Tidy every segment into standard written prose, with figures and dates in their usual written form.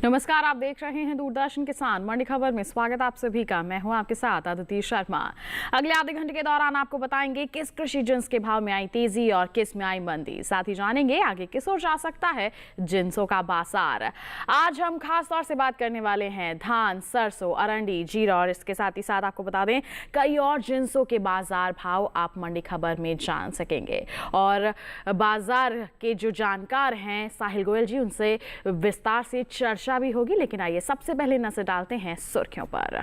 नमस्कार, आप देख रहे हैं दूरदर्शन किसान मंडी खबर में। स्वागत आप सभी का। मैं हूं आपके साथ अदिति शर्मा। अगले आधे घंटे के दौरान आपको बताएंगे किस कृषि जिंस के भाव में आई तेजी और किस में आई मंदी। साथ ही जानेंगे आगे किस ओर जा सकता है जिंसों का बाजार। आज हम खास तौर से बात करने वाले हैं धान, सरसों, अरंडी, जीरा और इसके साथ ही साथ आपको बता दें कई और जिंसों के बाजार भाव आप मंडी खबर में जान सकेंगे। और बाजार के जो जानकार हैं साहिल गोयल जी, उनसे विस्तार से चर्चा भी होगी। लेकिन आइए सबसे पहले नजर डालते हैं सुर्खियों पर।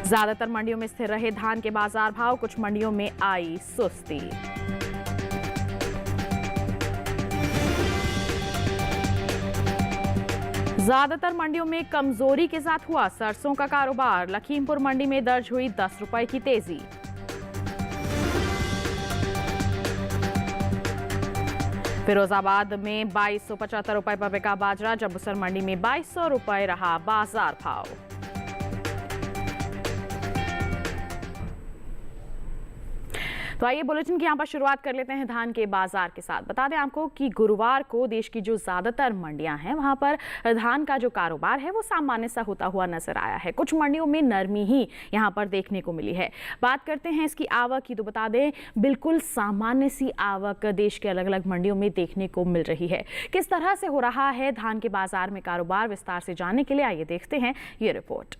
ज्यादातर मंडियों में स्थिर रहे धान के बाजार भाव, कुछ मंडियों में आई सुस्ती। ज्यादातर मंडियों में कमजोरी के साथ हुआ सरसों का कारोबार। लखीमपुर मंडी में दर्ज हुई 10 रुपए की तेजी। फिरोजाबाद में 2275 रुपए पर बिका बाजरा, जंबूसर मंडी में 2200 रुपए रहा बाजार भाव। तो आइए बुलेटिन की यहाँ पर शुरुआत कर लेते हैं धान के बाजार के साथ। बता दें आपको कि गुरुवार को देश की जो ज्यादातर मंडियां हैं वहां पर धान का जो कारोबार है वो सामान्य सा होता हुआ नजर आया है। कुछ मंडियों में नरमी ही यहाँ पर देखने को मिली है। बात करते हैं इसकी आवक की, तो बता दें बिल्कुल सामान्य सी आवक देश के अलग अलग मंडियों में देखने को मिल रही है। किस तरह से हो रहा है धान के बाजार में कारोबार, विस्तार से जानने के लिए आइए देखते हैं ये रिपोर्ट।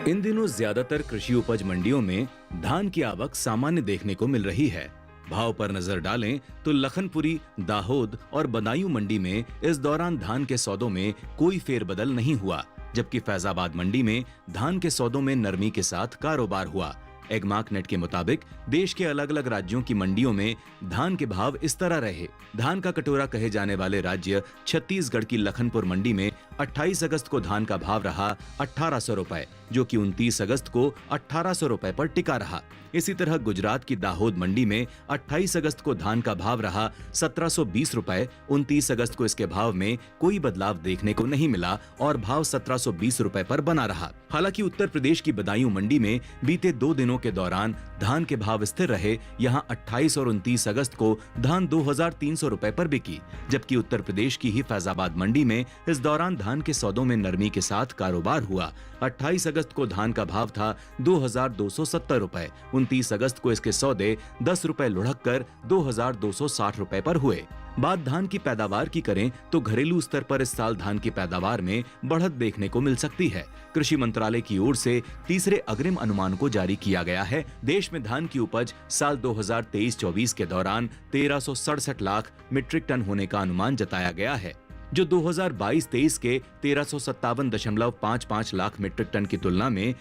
इन दिनों ज्यादातर कृषि उपज मंडियों में धान की आवक सामान्य देखने को मिल रही है। भाव पर नजर डालें तो लखनपुरी, दाहोद और बदायूं मंडी में इस दौरान धान के सौदों में कोई फेरबदल नहीं हुआ, जबकि फैजाबाद मंडी में धान के सौदों में नरमी के साथ कारोबार हुआ। एगमार्क नेट के मुताबिक देश के अलग अलग राज्यों की मंडियों में धान के भाव इस तरह रहे। धान का कटोरा कहे जाने वाले राज्य छत्तीसगढ़ की लखनपुर मंडी में 28 अगस्त को धान का भाव रहा 1800 रुपए, जो कि 29 अगस्त को 1800 रुपए पर टिका रहा। इसी तरह गुजरात की दाहोद मंडी में 28 अगस्त को धान का भाव रहा 1720 रुपए। 29 अगस्त को इसके भाव में कोई बदलाव देखने को नहीं मिला और भाव 1720 रुपए पर बना रहा। हालांकि उत्तर प्रदेश की बदायूं मंडी में बीते 2 दिनों के दौरान धान के भाव स्थिर रहे। यहाँ 28 और 29 अगस्त को धान 2300 रुपए पर बिकी, जबकि उत्तर प्रदेश की ही फैजाबाद मंडी में इस दौरान धान के सौदों में नरमी के साथ कारोबार हुआ। 28 अगस्त को धान का भाव था 2270 रुपए। 29 अगस्त को इसके सौदे 10 रुपए लुढ़क कर 2260 रुपए पर हुए। बात धान की पैदावार की करें तो घरेलू स्तर पर इस साल धान की पैदावार में बढ़त देखने को मिल सकती है। कृषि मंत्रालय की ओर से तीसरे अग्रिम अनुमान को जारी किया गया है। देश में धान की उपज साल 2023-24 के दौरान 1367 लाख मीट्रिक टन होने का अनुमान जताया गया है, जो 2022-23 के 1357.55 लाख मीट्रिक टन की तुलना में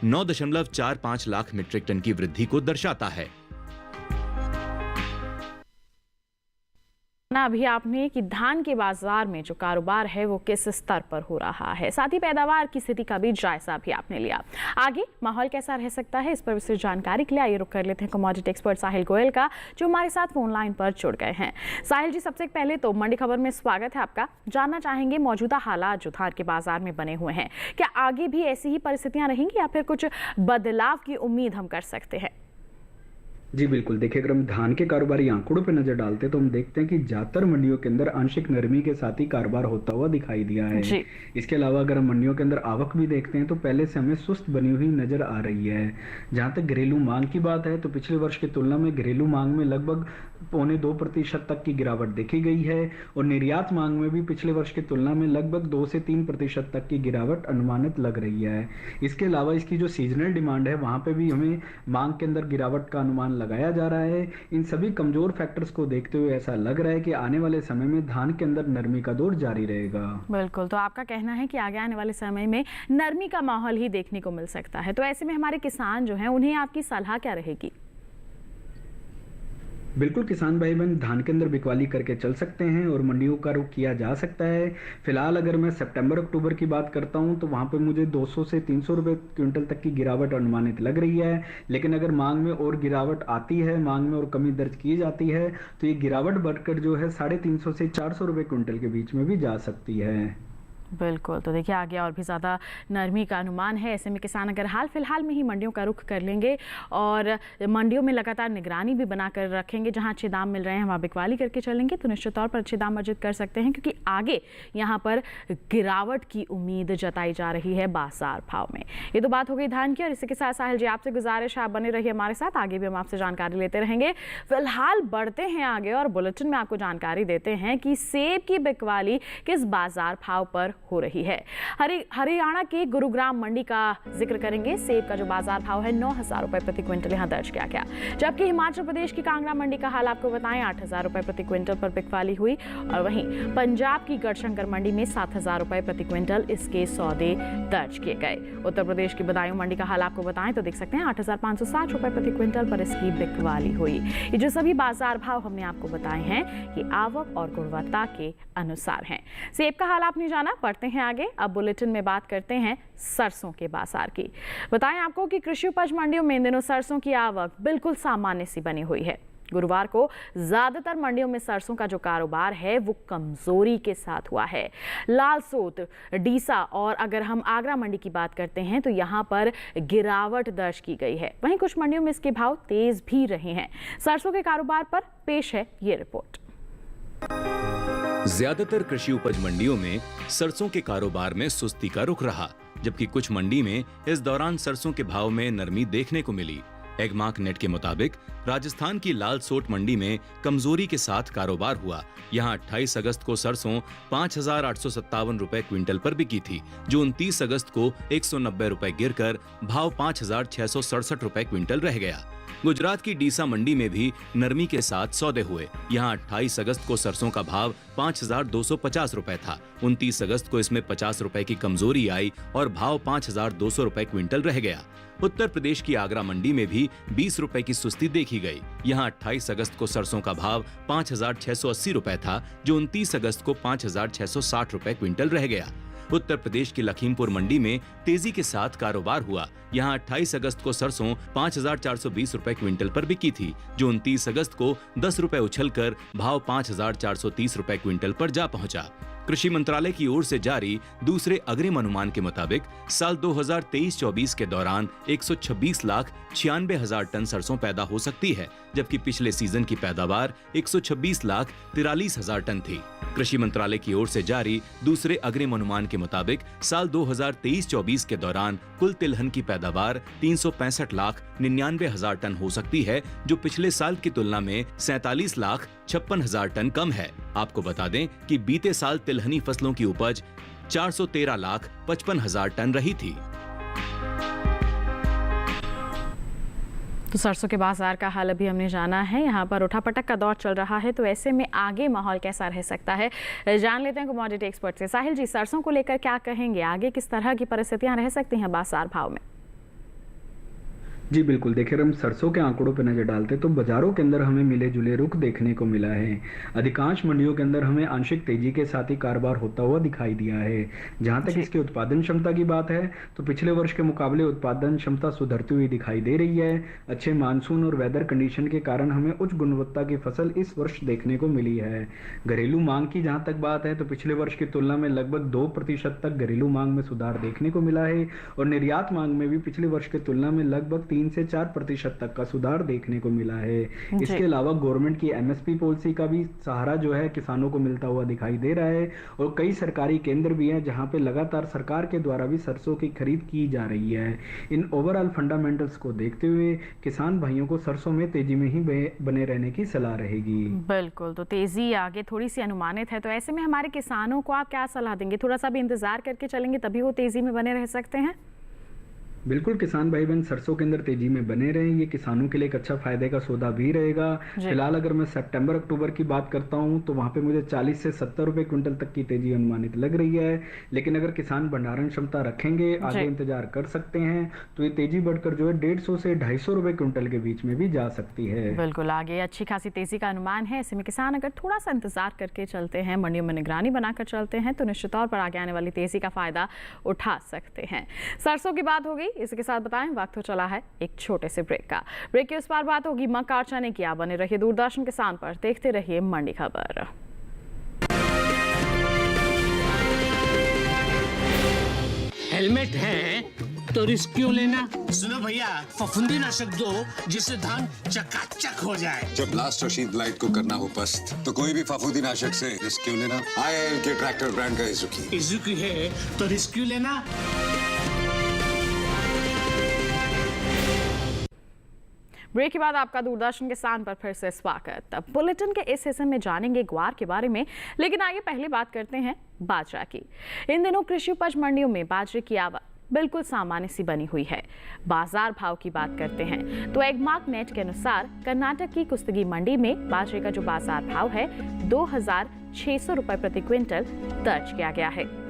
9.45 लाख मीट्रिक टन की वृद्धि को दर्शाता है। अभी आपने कि धान के बाजार में जो कारोबार है वो किस स्तर पर हो रहा है, साथ ही पैदावार की स्थिति का भी जायजा भी आपने लिया। आगे माहौल कैसा रह सकता है, इस पर विस्तृत जानकारी के लिए आइए रुक कर लेते हैं कमोडिटी एक्सपर्ट साहिल गोयल का, जो हमारे साथ फोन लाइन पर जुड़ गए हैं। साहिल जी, सबसे पहले तो मंडी खबर में स्वागत है आपका। जानना चाहेंगे मौजूदा हालात जो धान के बाजार में बने हुए हैं, क्या आगे भी ऐसी ही परिस्थितियां रहेंगी या फिर कुछ बदलाव की उम्मीद हम कर सकते हैं? जी बिल्कुल, देखिए अगर हम धान के कारोबारी आंकड़ों पर नजर डालते हैं तो हम देखते हैं कि ज्यादातर मंडियों के अंदर आंशिक नरमी के साथ ही कारोबार होता हुआ दिखाई दिया है। इसके अलावा अगर हम मंडियों के अंदर आवक भी देखते हैं तो पहले से हमें सुस्त बनी हुई नजर आ रही है। जहां तक घरेलू मांग की बात है तो पिछले वर्ष की तुलना में घरेलू मांग में लगभग 1.25% तक की गिरावट देखी गई है और निर्यात मांग में भी पिछले वर्ष की तुलना में लगभग 2 से 3% तक की गिरावट अनुमानित लग रही है। इसके अलावा इसकी जो सीजनल डिमांड है वहां पे भी हमें मांग के अंदर गिरावट का अनुमान लगाया जा रहा है। इन सभी कमजोर फैक्टर्स को देखते हुए ऐसा लग रहा है कि आने वाले समय में धान के अंदर नरमी का दौर जारी रहेगा। बिल्कुल, तो आपका कहना है कि आगे आने वाले समय में नरमी का माहौल ही देखने को मिल सकता है। तो ऐसे में हमारे किसान जो हैं उन्हें आपकी सलाह क्या रहेगी? बिल्कुल, किसान भाई बहन धान के अंदर बिकवाली करके चल सकते हैं और मंडियों का रुख किया जा सकता है। फिलहाल अगर मैं सितंबर अक्टूबर की बात करता हूं तो वहां पे मुझे 200 से 300 रुपए क्विंटल तक की गिरावट अनुमानित लग रही है। लेकिन अगर मांग में और गिरावट आती है, मांग में और कमी दर्ज की जाती है तो ये गिरावट बढ़कर जो है 350 से 400 रुपए क्विंटल के बीच में भी जा सकती है। बिल्कुल, तो देखिए आगे और भी ज़्यादा नरमी का अनुमान है। ऐसे में किसान अगर हाल फिलहाल में ही मंडियों का रुख कर लेंगे और मंडियों में लगातार निगरानी भी बनाकर रखेंगे, जहां अच्छे दाम मिल रहे हैं वहां बिकवाली करके चलेंगे तो निश्चित तौर पर अच्छे दाम अर्जित कर सकते हैं, क्योंकि आगे यहां पर गिरावट की उम्मीद जताई जा रही है बाजार भाव में। ये तो बात हो गई धान की, और इसी के साथ साहिल जी आपसे गुजारिश है आप बने रहिए हमारे साथ, आगे भी हम आपसे जानकारी लेते रहेंगे। फिलहाल बढ़ते हैं आगे और बुलेटिन में आपको जानकारी देते हैं कि सेब की बिकवाली किस बाजार भाव पर हो रही है। हरियाणा के गुरुग्राम मंडी का जिक्र करेंगे। सेब का जो बाजार भाव है 9,000 रुपए प्रति क्विंटल यहां दर्ज किया गया, जबकि हिमाचल प्रदेश की कांगड़ा मंडी का हाल आपको बताएं 8,000 रुपए प्रति क्विंटल पर बिकवाली हुई, और वहीं पंजाब की गढ़शंकर मंडी में 7,000 रुपए प्रति क्विंटल इसके सौदे दर्ज किए गए। उत्तर प्रदेश की बदायूं मंडी का हाल आपको बताएं तो देख सकते हैं 8,560 रुपए प्रति क्विंटल पर इसकी बिकवाली हुई। ये जो सभी बाजार भाव हमने आपको बताए हैं ये आवक और गुणवत्ता के अनुसार हैं। सेब का हाल आपने जाना, बढ़ते हैं आगे। अब बुलेटिन में बात करते हैं सरसों के बाजार की। बताएं आपको कि कृषि उपज मंडियों में इन दिनों सरसों की आवक बिल्कुल सामान्य सी बनी हुई है। गुरुवार को ज्यादातर मंडियों में सरसों का जो कारोबार है वो कमजोरी के साथ हुआ है। लालसोट, डीसा और अगर हम आगरा मंडी की बात करते हैं तो यहां पर गिरावट दर्ज की गई है। वहीं कुछ मंडियों में इसके भाव तेज भी रहे हैं। सरसों के कारोबार पर पेश है ये रिपोर्ट। ज्यादातर कृषि उपज मंडियों में सरसों के कारोबार में सुस्ती का रुख रहा, जबकि कुछ मंडी में इस दौरान सरसों के भाव में नरमी देखने को मिली। एगमार्क नेट के मुताबिक राजस्थान की लालसोट मंडी में कमजोरी के साथ कारोबार हुआ। यहां 28 अगस्त को सरसों 5,857 रुपए क्विंटल पर बिकी थी, जो 29 अगस्त को 190 रुपए गिरकर भाव 5,667 रुपए क्विंटल रह गया। गुजरात की डीसा मंडी में भी नरमी के साथ सौदे हुए। यहां 28 अगस्त को सरसों का भाव 5,250 रुपए था। 29 अगस्त को इसमें 50 रुपए की कमजोरी आई और भाव 5,200 रुपए क्विंटल रह गया। उत्तर प्रदेश की आगरा मंडी में भी 20 रुपए की सुस्ती देखी गई। यहां 28 अगस्त को सरसों का भाव 5,680 रुपए था, जो 29 अगस्त को 5,660 रुपए क्विंटल रह गया। उत्तर प्रदेश की लखीमपुर मंडी में तेजी के साथ कारोबार हुआ। यहां 28 अगस्त को सरसों 5,420 रुपए क्विंटल पर बिकी थी, जो 29 अगस्त को 10 रुपए उछलकर भाव 5,430 रुपए क्विंटल पर जा पहुंचा। कृषि मंत्रालय की ओर से जारी दूसरे अग्रिम अनुमान के मुताबिक साल 2023-24 के दौरान 126,96,000 टन सरसों पैदा हो सकती है, जबकि पिछले सीजन की पैदावार 126,43,000 टन थी। कृषि मंत्रालय की ओर से जारी दूसरे अग्रिम अनुमान के मुताबिक साल 2023-24 के दौरान कुल तिलहन की पैदावार 365,99,000 टन हो सकती है, जो पिछले साल की तुलना में 47,56,000 टन कम है। आपको बता दें कि बीते साल तिलहनी फसलों की उपज 413,55,000 टन रही थी। तो सरसों के बाजार का हाल अभी हमने जाना है। यहाँ पर उठापटक का दौर चल रहा है, तो ऐसे में आगे माहौल कैसा रह सकता है जान लेते हैं कमोडिटी एक्सपर्ट से। साहिल जी, सरसों को लेकर क्या कहेंगे, आगे किस तरह की परिस्थितियां रह सकती हैं बाजार भाव में? जी बिल्कुल, देखिए अगर हम सरसों के आंकड़ों पर नजर डालते तो बाजारों के अंदर हमें मिले जुले रुख देखने को मिला है। अधिकांश मंडियों के अंदर हमें आंशिक तेजी के साथ ही कारोबार होता हुआ दिखाई दिया है। जहां तक इसकी उत्पादन क्षमता की बात है तो पिछले वर्ष के मुकाबले उत्पादन क्षमता सुधरती हुई दिखाई दे रही है। अच्छे मानसून और वेदर कंडीशन के कारण हमें उच्च गुणवत्ता की फसल इस वर्ष देखने को मिली है। घरेलू मांग की जहां तक बात है तो पिछले वर्ष की तुलना में लगभग 2% तक घरेलू मांग में सुधार देखने को मिला है, और निर्यात मांग में भी पिछले वर्ष की तुलना में लगभग 3 से 4% तक का सुधार देखने को मिला है। इसके अलावा गवर्नमेंट की एमएसपी पॉलिसी का भी सहारा जो है किसानों को मिलता हुआ दिखाई दे रहा है, और कई सरकारी केंद्र भी हैं जहां पे लगातार सरकार के द्वारा भी सरसों की खरीद की जा रही है। इन ओवरऑल फंडामेंटल्स को देखते हुए किसान भाइयों को सरसों में तेजी में ही बने रहने की सलाह रहेगी। बिल्कुल, तो तेजी आगे थोड़ी सी अनुमानित है, तो ऐसे में हमारे किसानों को आप क्या सलाह देंगे? थोड़ा सा भी इंतजार करके चलेंगे तभी वो तेजी में बने रह सकते हैं? बिल्कुल, किसान भाई बहन सरसों के अंदर तेजी में बने रहे, ये किसानों के लिए एक अच्छा फायदे का सौदा भी रहेगा। फिलहाल अगर मैं सितंबर अक्टूबर की बात करता हूं तो वहां पे मुझे 40 से 70 रुपए क्विंटल तक की तेजी अनुमानित लग रही है, लेकिन अगर किसान भंडारण क्षमता रखेंगे, आगे इंतजार कर सकते हैं, तो ये तेजी बढ़कर जो है 150 से 250 रुपए क्विंटल के बीच में भी जा सकती है। बिल्कुल, आगे अच्छी खासी तेजी का अनुमान है। ऐसे में किसान अगर थोड़ा सा इंतजार करके चलते हैं, मंडियों में निगरानी बनाकर चलते हैं, तो निश्चित तौर पर आगे आने वाली तेजी का फायदा उठा सकते हैं। सरसों की बात हो गई, इसके साथ बताएं वक्त हो चला है एक छोटे से ब्रेक का। ब्रेक के उस पार बात होगी मक्का और चने की। आप बने रहिए दूरदर्शन किसान पर, देखते रहिए मंडी खबर। हेलमेट है तो रिस्क क्यों लेना? सुनो भैया, फफूंदी नाशक दो जिससे धान चकाचक हो जाए। जब ब्लास्ट और शीत लाइट को करना हो पस्त, तो कोई भी फफूंदी नाशक से रिस्क क्यों लेना? IIL के ट्रैक्टर ब्रांड का इजुकी। इजुकी है तो रिस्क क्यों लेना? ब्रेक के बाद आपका दूरदर्शन किसान पर फिर से स्वागत। बुलेटिन के इस हिस्से में जानेंगे ग्वार के बारे में, लेकिन आगे पहले बात करते हैं बाजरा की। इन दिनों कृषि उपज मंडियों में बाजरे की आवक बिल्कुल सामान्य सी बनी हुई है। बाजार भाव की बात करते हैं तो एगमार्क नेट के अनुसार कर्नाटक की कुस्तगी मंडी में बाजरे का जो बाजार भाव है 2,600 रुपए प्रति क्विंटल दर्ज किया गया है।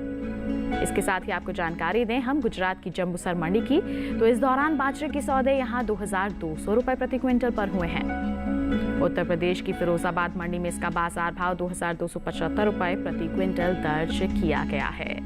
इसके साथ ही आपको जानकारी दें हम गुजरात की जंबूसर मंडी की, तो इस दौरान बाजरे के सौदे यहां 2,200 रुपए प्रति क्विंटल पर हुए हैं। उत्तर प्रदेश की फिरोजाबाद मंडी में इसका बाजार भाव 2,275 रुपए प्रति क्विंटल दर्ज किया गया है।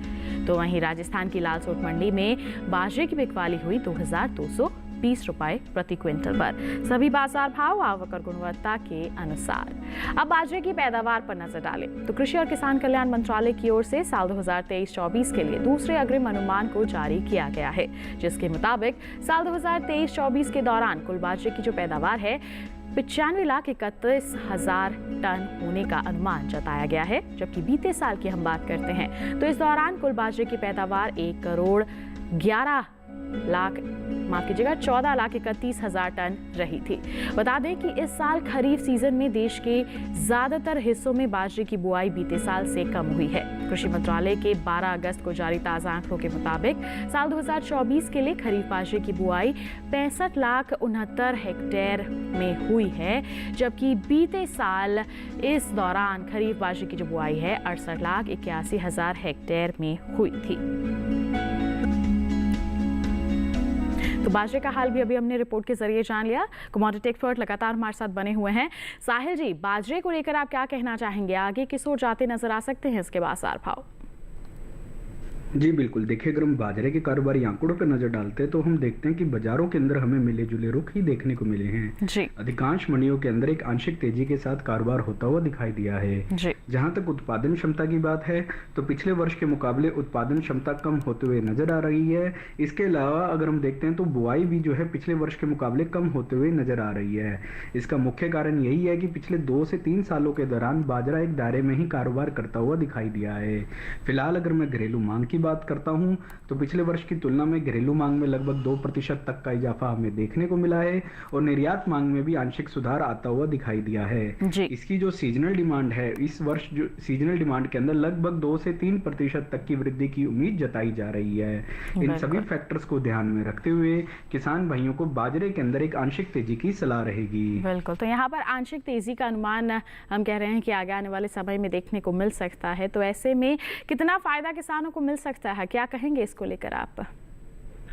तो वहीं राजस्थान की लालसोट मंडी में बाजरे की बिकवाली हुई 2,220 रुपए प्रति क्विंटल पर। सभी बाजार भाव आवक और गुणवत्ता के अनुसार। अब बाजरे की पैदावार पर नजर डालें तो कृषि और किसान कल्याण मंत्रालय की ओर से साल 2023-24 के लिए दूसरे अग्रिम अनुमान को जारी किया गया है, जिसके मुताबिक साल 2023-24 के दौरान कुल बाजरे की जो पैदावार है 95,31,000 टन होने का अनुमान जताया गया है। जबकि बीते साल की हम बात करते हैं तो इस दौरान कुल बाजरे की पैदावार 14,31,000 टन रही थी। बता दें कि इस साल खरीफ सीजन में देश के ज्यादातर हिस्सों में बाजरे की बुआई बीते साल से कम हुई है। कृषि मंत्रालय के 12 अगस्त को जारी ताजा आंकड़ों के मुताबिक साल 2024 के लिए खरीफ बाजरे की बुआई 65,69,000 हेक्टेयर में हुई है, जबकि बीते साल इस दौरान खरीफ बाजरे की जो बुआई है 68,81,000 हेक्टेयर में हुई थी। तो बाजरे का हाल भी अभी हमने रिपोर्ट के जरिए जान लिया। कमोडिटी एक्सपर्ट लगातार हमारे साथ बने हुए हैं। साहिल जी, बाजरे को लेकर आप क्या कहना चाहेंगे? आगे किस ओर जाते नजर आ सकते हैं इसके बाजार भाव? जी बिल्कुल, देखिए अगर हम बाजरे के कारोबारी आंकड़ों पर नजर डालते हैं तो हम देखते हैं कि बाजारों के अंदर हमें मिले जुले रुख ही देखने को मिले हैं जी। अधिकांश मंडियों के अंदर एक आंशिक तेजी के साथ कारोबार होता हुआ दिखाई दिया है जी। जहां तक उत्पादन क्षमता की बात है तो पिछले वर्ष के मुकाबले उत्पादन क्षमता कम होते हुए नजर आ रही है। इसके अलावा अगर हम देखते हैं तो बुआई भी जो है पिछले वर्ष के मुकाबले कम होते हुए नजर आ रही है। इसका मुख्य कारण यही है कि पिछले 2 से 3 सालों के दौरान बाजरा एक दायरे में ही कारोबार करता हुआ दिखाई दिया है। फिलहाल अगर मैं घरेलू मांग की बात करता हूं तो पिछले वर्ष की तुलना में घरेलू मांग में लगभग 2% तक का इजाफा हमें देखने को मिला है और निर्यात मांग में भी आंशिक सुधार आता हुआ दिखाई दिया है। इसकी जो सीजनल डिमांड है, इस वर्ष जो सीजनल डिमांड के अंदर लगभग 2 से 3% तक की वृद्धि की उम्मीद जताई जा रही है। इन सभी फैक्टर्स को ध्यान में रखते हुए किसान भाइयों को बाजरे के अंदर एक आंशिक तेजी की सलाह रहेगी। बिल्कुल, तो यहाँ पर आंशिक तेजी का अनुमान हम कह रहे हैं कि आगे आने वाले समय में देखने को मिल सकता है। तो ऐसे में कितना फायदा किसानों को मिल सकता है, क्या कहेंगे इसको लेकर आप?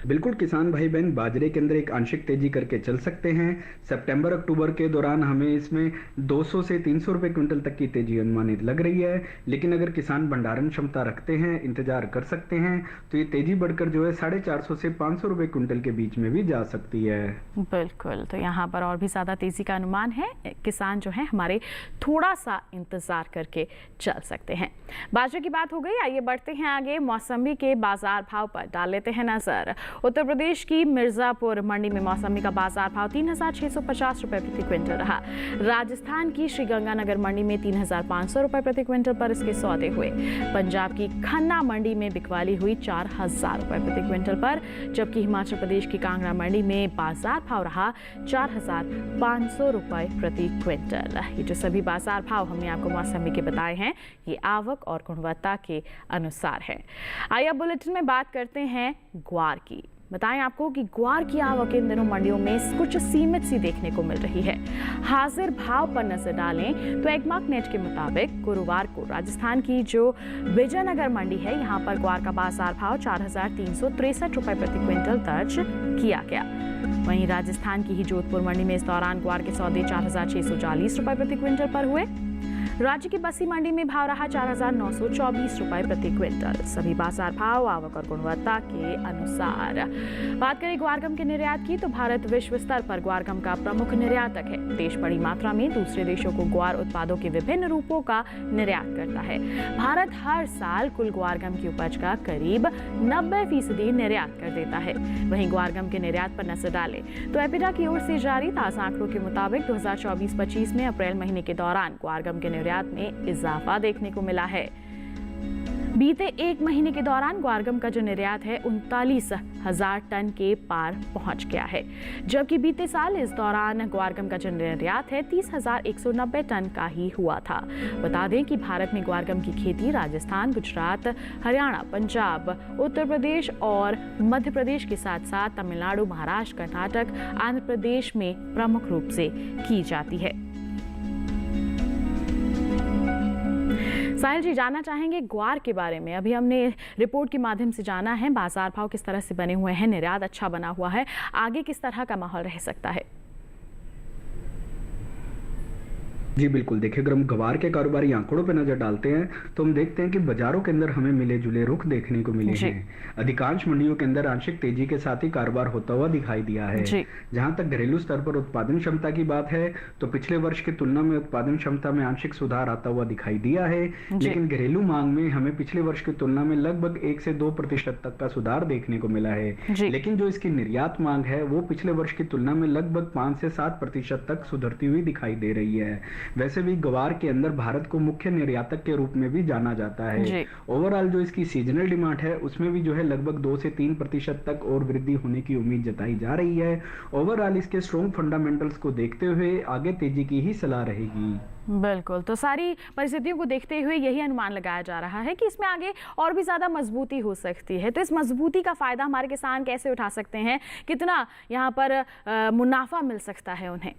बिल्कुल, किसान भाई बहन बाजरे के अंदर एक आंशिक तेजी करके चल सकते हैं। सितंबर अक्टूबर के दौरान हमें इसमें 200 से 300 रुपए क्विंटल तक की तेजी अनुमानित लग रही है, लेकिन अगर किसान भंडारण क्षमता रखते हैं, इंतजार कर सकते हैं तो ये तेजी बढ़कर जो है 450 से 500 रुपए क्विंटल के बीच में भी जा सकती है। बिल्कुल, तो यहाँ पर और भी ज्यादा तेजी का अनुमान है। किसान जो है हमारे थोड़ा सा इंतजार करके चल सकते हैं। बाजरे की बात हो गई, आइए बढ़ते हैं आगे। मौसमी के बाजार भाव पर डाल लेते हैं नजर। उत्तर प्रदेश की मिर्जापुर मंडी में मौसमी का बाजार भाव 3,650 रुपए प्रति क्विंटल रहा। राजस्थान की श्रीगंगानगर मंडी में 3,500 रुपए प्रति क्विंटल पर इसके सौदे हुए। पंजाब की खन्ना मंडी में बिकवाली हुई 4,000 रुपए प्रति क्विंटल पर, जबकि हिमाचल प्रदेश की कांगड़ा मंडी में बाजार भाव रहा 4,500 रुपए प्रति क्विंटल। ये जो सभी बाजार भाव हमने आपको मौसमी के बताए हैं, ये आवक और गुणवत्ता के अनुसार है। आइए अब बुलेटिन में बात करते हैं ग्वार की। बताएं आपको कि ग्वार की आवक इन दिनों मंडियों में कुछ सीमित सी देखने को मिल रही है। हाजिर भाव पर नजर डालें तो एगमार्क नेट के मुताबिक गुरुवार को राजस्थान की जो विजयनगर मंडी है, यहाँ पर ग्वार का बाजार भाव 4,363 रुपए प्रति क्विंटल दर्ज किया गया। वहीं राजस्थान की ही जोधपुर मंडी में इस दौरान ग्वार के सौदे 4,640 रुपए प्रति क्विंटल पर हुए। राज्य की बस्सी मंडी में भाव रहा 4,924 रुपए प्रति क्विंटल। सभी बाजार भाव आवक और गुणवत्ता के अनुसार। बात करें ग्वारगम के निर्यात की तो भारत विश्व स्तर पर ग्वारगम का प्रमुख निर्यातक है। देश बड़ी मात्रा में दूसरे देशों को ग्वार उत्पादों के विभिन्न रूपों का निर्यात करता है। भारत हर साल कुल ग्वारगम की उपज का करीब 90% निर्यात कर देता है। वहीं ग्वारगम के निर्यात पर नजर डालें तो एपिडा की ओर से जारी ताजा आंकड़ों के मुताबिक 2024-25 में अप्रैल महीने के दौरान ग्वारगम के निर्यात में इजाफा देखने को मिला है। बीते एक महीने के दौरान ग्वारगम का जो निर्यात है 39,000 टन के पार पहुंच गया है, जबकि बीते साल इस दौरान ग्वारगम का जो निर्यात है 30,190 टन का ही हुआ था। बता दें कि भारत में ग्वारगम की खेती राजस्थान, गुजरात, हरियाणा, पंजाब, उत्तर प्रदेश और मध्य प्रदेश के साथ साथ तमिलनाडु, महाराष्ट्र, कर्नाटक, आंध्र प्रदेश में प्रमुख रूप से की जाती है। साहिल जी, जानना चाहेंगे ग्वार के बारे में। अभी हमने रिपोर्ट के माध्यम से जाना है बाजार भाव किस तरह से बने हुए हैं, निर्यात अच्छा बना हुआ है, आगे किस तरह का माहौल रह सकता है? जी बिल्कुल, देखिए अगर हम ग्वार के कारोबारी आंकड़ों पर नजर डालते हैं तो हम देखते हैं कि बाजारों के अंदर हमें मिले जुले रुख देखने को मिले हैं। अधिकांश मंडियों के अंदर आंशिक तेजी के साथ ही कारोबार होता हुआ दिखाई दिया है। जहां तक घरेलू स्तर पर उत्पादन क्षमता की बात है तो पिछले वर्ष की तुलना में उत्पादन क्षमता में आंशिक सुधार आता हुआ दिखाई दिया है, लेकिन घरेलू मांग में हमें पिछले वर्ष की तुलना में लगभग 1 से 2% तक का सुधार देखने को मिला है। लेकिन जो इसकी निर्यात मांग है वो पिछले वर्ष की तुलना में लगभग 5 से 7% तक सुधरती हुई दिखाई दे रही है। वैसे भी ग्वार के अंदर भारत को मुख्य निर्यातक के रूप में भी जाना जाता है। ओवरऑल जो इसकी सीजनल डिमांड है उसमें भी जो है लगभग 2 से 3% तक और वृद्धि होने की उम्मीद जताई जा रही है। ओवरऑल इसके स्ट्रॉन्ग फंडामेंटल्स को देखते हुए आगे तेजी की ही सलाह रहेगी। बिल्कुल, तो सारी परिस्थितियों को देखते हुए यही अनुमान लगाया जा रहा है कि इसमें आगे और भी ज्यादा मजबूती हो सकती है। तो इस मजबूती का फायदा हमारे किसान कैसे उठा सकते हैं, कितना यहाँ पर मुनाफा मिल सकता है उन्हें?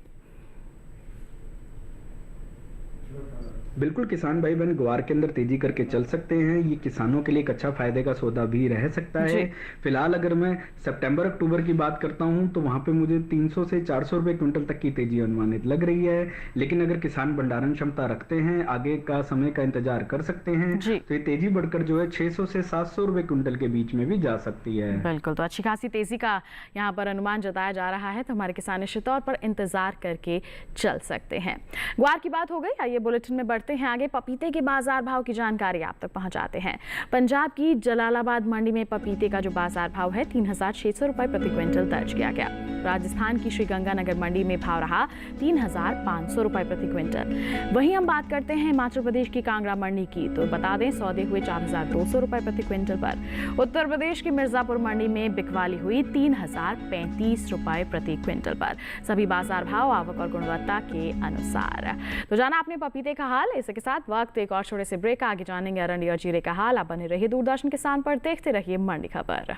बिल्कुल, किसान भाई बहन ग्वार के अंदर तेजी करके चल सकते हैं। ये किसानों के लिए एक अच्छा फायदे का सौदा भी रह सकता है। फिलहाल अगर मैं सितंबर अक्टूबर की बात करता हूं तो वहां पे मुझे 300 से 400 रुपए क्विंटल तक की तेजी अनुमानित लग रही है। लेकिन अगर किसान भंडारण क्षमता रखते हैं, आगे का समय का इंतजार कर सकते हैं, तो ये तेजी बढ़कर जो है 600 से 700 रुपए क्विंटल के बीच में भी जा सकती है। बिल्कुल, तो अच्छी खासी तेजी का यहाँ पर अनुमान जताया जा रहा है, तो हमारे किसान निश्चित तौर पर इंतजार करके चल सकते हैं। ग्वार की बात हो गई, आइए बुलेटिन में बढ़ते हैं आगे। पपीते के बाजार भाव की जानकारी आप तक पहुंचाते हैं। पंजाब की जलालाबाद मंडी में पपीते का जो बाजार भाव है 3,600 रुपए प्रति क्विंटल दर्ज किया गया। राजस्थान की श्रीगंगानगर मंडी में भाव रहा 3,500 रुपए प्रति क्विंटल। वहीं हम बात करते हैं हिमाचल प्रदेश की कांगड़ा मंडी की, तो बता दें सौदे हुए 4,200 रुपए प्रति क्विंटल पर। उत्तर प्रदेश की मिर्जापुर मंडी में बिकवाली हुई 3,035 रुपए प्रति क्विंटल पर। सभी बाजार भाव आवक और गुणवत्ता के अनुसार। तो जाना आपने पपीते का हाल। इसी के साथ वक्त एक और छोटे से ब्रेक, आगे जानेंगे अरंडी और जीरे का हाल। आप बने रहिए दूरदर्शन किसान पर, देखते रहिए मंडी खबर।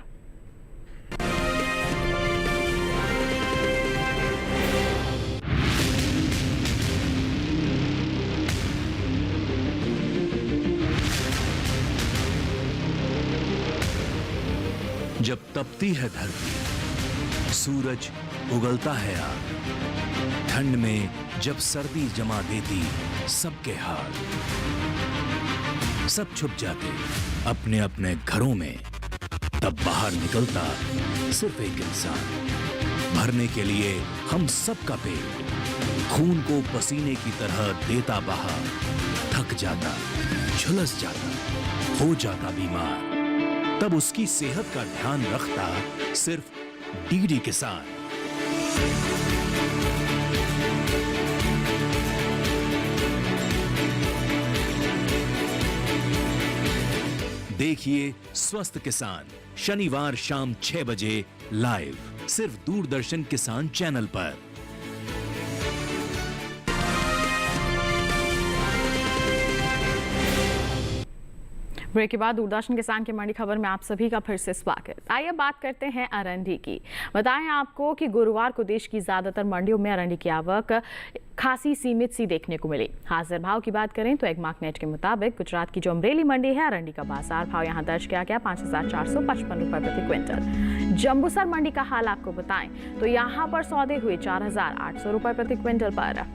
जब तपती है धरती, सूरज उगलता है आग, ठंड में जब सर्दी जमा देती सबके हाल, सब छुप जाते अपने अपने घरों में, तब बाहर निकलता सिर्फ एक इंसान, भरने के लिए हम सबका पेट, खून को पसीने की तरह देता बहा, थक जाता, झुलस जाता, हो जाता बीमार, तब उसकी सेहत का ध्यान रखता सिर्फ डीडी किसान। देखिए स्वस्थ किसान शनिवार शाम 6 बजे लाइव, सिर्फ दूरदर्शन किसान चैनल पर। ब्रेक के बाद दूरदर्शन किसान की मंडी खबर में आप सभी का फिर से स्वागत। आइए बात करते हैं अरंडी की। बताएं आपको कि गुरुवार को देश की ज्यादातर मंडियों में अरंडी की आवक खासी सीमित सी देखने को मिली। हाजिर भाव की बात करें तो एक मार्कनेट के मुताबिक गुजरात की जो अमरेली मंडी है, अरंडी का बाजार भाव यहां दर्ज किया गया 5,455 रुपए प्रति क्विंटल। जम्बूसर मंडी का हाल आपको बताएं तो यहां पर सौदे हुए 4,800 रुपए प्रति क्विंटल पर।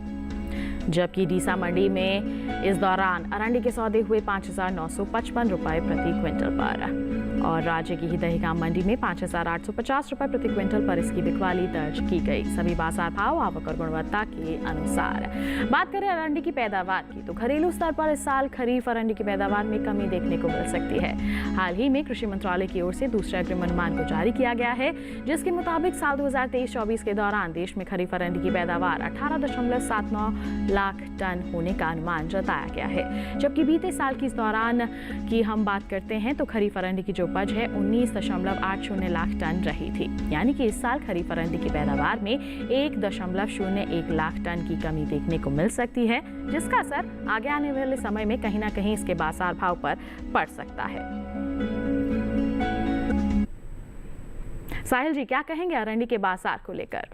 जबकि डीसा मंडी में इस दौरान अरंडी के सौदे हुए 5,955 रुपए प्रति क्विंटल पर और राज्य की ही दहीगाम मंडी में 5,850 रुपए प्रति क्विंटल पर इसकी बिकवाली दर्ज की गई। सभी बाजार भाव आवक और गुणवत्ता के अनुसार। बात करें अरंडी की पैदावार की तो घरेलू स्तर पर इस साल खरीफ अरंडी की पैदावार में कमी देखने को मिल सकती है। हाल ही में कृषि मंत्रालय की ओर से दूसरे अग्रिम अनुमान को जारी किया गया है, जिसके मुताबिक साल 2023-24 के दौरान देश में खरीफ अरंडी की पैदावार 18.79 लाख टन होने का अनुमान जताया गया है। जबकि बीते साल की इस दौरान की हम बात करते हैं तो खरीफ अरंडी की जो उपज है 19.80 लाख टन रही थी। यानी कि इस साल खरीफ अरंडी की पैदावार में 1.01 लाख टन की कमी देखने को मिल सकती है, जिसका असर आगे आने वाले समय में कहीं ना कहीं इसके बाजार भाव पर पड़ सकता है। साहिल जी, क्या कहेंगे अरंडी के बाजार को लेकर?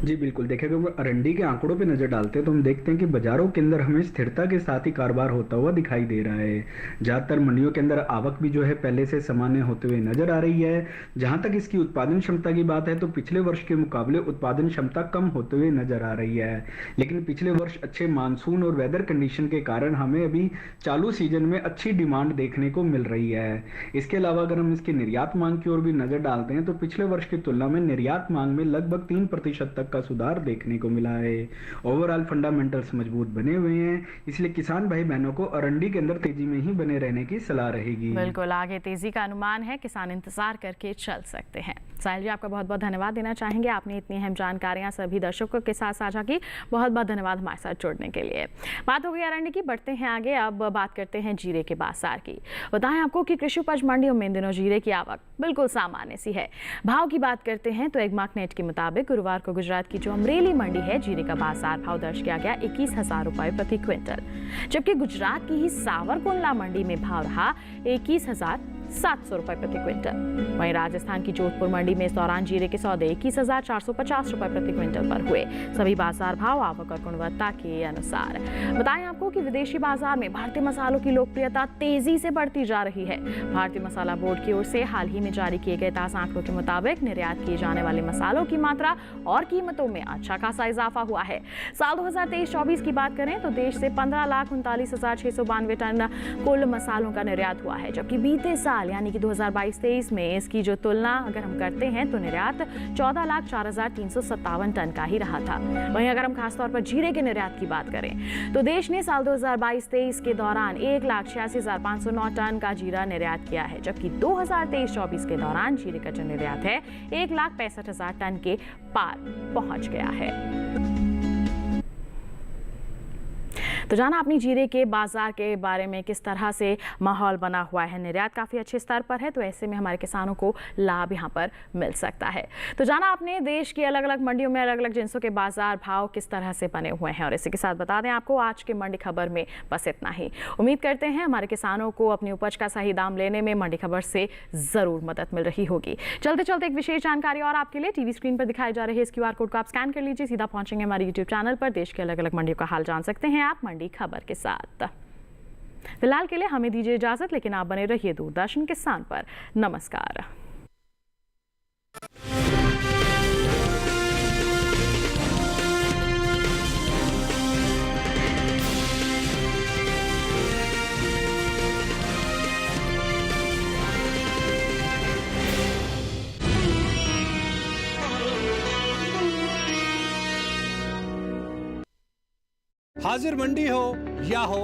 जी बिल्कुल, देखिए अगर अरंडी के आंकड़ों पे नजर डालते हैं तो हम देखते हैं कि बाजारों के अंदर हमें स्थिरता के साथ ही कारोबार होता हुआ दिखाई दे रहा है। ज़्यादातर मंडियों के अंदर आवक भी जो है पहले से सामान्य होते हुए नजर आ रही है। जहां तक इसकी उत्पादन क्षमता की बात है तो पिछले वर्ष के मुकाबले उत्पादन क्षमता कम होते हुए नजर आ रही है, लेकिन पिछले वर्ष अच्छे मानसून और वेदर कंडीशन के कारण हमें अभी चालू सीजन में अच्छी डिमांड देखने को मिल रही है। इसके अलावा अगर हम इसके निर्यात मांग की ओर भी नजर डालते हैं तो पिछले वर्ष की तुलना में निर्यात मांग में लगभग 3% तक का सुधार देखने को मिला है। ओवरऑल फंडामेंटल्स मजबूत बने हुए हैं, इसलिए किसान भाई बहनों को अरंडी के अंदर तेजी में ही बने रहने की सलाह रहेगी। बिल्कुल, आगे तेजी का अनुमान है, किसान इंतजार करके चल सकते हैं। साहिल जी, आपका बहुत बहुत धन्यवाद देना चाहेंगे, आपने इतनी अहम जानकारियां सभी दर्शकों के साथ साझा की। बहुत बहुत धन्यवाद हमारे साथ जुड़ने के लिए। बात हो गई अरंडी की, बढ़ते हैं आगे। अब बात करते हैं जीरे के बाजार की। बताएं आपको कि कृषि उपज मंडियों में इन दिनों जीरे की आवक बिल्कुल सामान्य सी है। भाव की बात करते हैं तो एग्मार्क नेट के मुताबिक गुरुवार को गुजरात की जो अमरेली मंडी है, जीरे का बाजार भाव दर्ज किया गया 21,000 रुपए प्रति क्विंटल, जबकि गुजरात की ही सावरकुंडला मंडी में भाव रहा 21,700 रुपए प्रति क्विंटल। वहीं राजस्थान की जोधपुर मंडी में इस दौरान जीरे के सौदे 21,450 रुपए प्रति क्विंटल पर हुए। सभी बाजार भाव आवक और गुणवत्ता के अनुसार। बताएं आपको कि विदेशी बाजार में भारतीय मसालों की लोकप्रियता तेजी से बढ़ती जा रही है। भारतीय मसाला बोर्ड की ओर से हाल ही में जारी किए गए ताजा आंकड़ों के मुताबिक निर्यात किए जाने वाले मसालों की मात्रा और कीमतों में अच्छा खासा इजाफा हुआ है। साल 2023-24 की बात करें तो देश से 15,39,692 टन कुल मसालों का निर्यात हुआ है, जबकि बीते साल यानी कि 2022-23 में इसकी जो तुलना अगर हम करते हैं तो निर्यात 14,04,357 टन का ही रहा था। वहीं अगर हम खासतौर पर जीरे के निर्यात की बात करें तो देश ने साल 2022-23 के दौरान 1,86,509 टन का जीरा निर्यात किया है, जबकि 2023-24 के दौरान जीरे का जो निर्यात है 1,65,000 टन के पार पहुंच गया है। तो जाना अपनी जीरे के बाजार के बारे में, किस तरह से माहौल बना हुआ है। निर्यात काफ़ी अच्छे स्तर पर है, तो ऐसे में हमारे किसानों को लाभ यहाँ पर मिल सकता है। तो जाना आपने देश की अलग अलग मंडियों में अलग अलग जिनसों के बाजार भाव किस तरह से बने हुए हैं। और इसी के साथ बता दें आपको आज के मंडी खबर में बस इतना ही। उम्मीद करते हैं हमारे किसानों को अपनी उपज का सही दाम लेने में मंडी खबर से ज़रूर मदद मिल रही होगी। चलते चलते एक विशेष जानकारी और आपके लिए, टीवी स्क्रीन पर दिखाई जा रही है इस QR कोड को आप स्कैन कर लीजिए, सीधा पहुंचेंगे हमारे YouTube चैनल पर। देश के अलग अलग मंडियों का हाल जान सकते हैं आप मंडी खबर के साथ। फिलहाल के लिए हमें दीजिए इजाजत, लेकिन आप बने रहिए दूरदर्शन किसान पर। नमस्कार। हाजिर मंडी हो या हो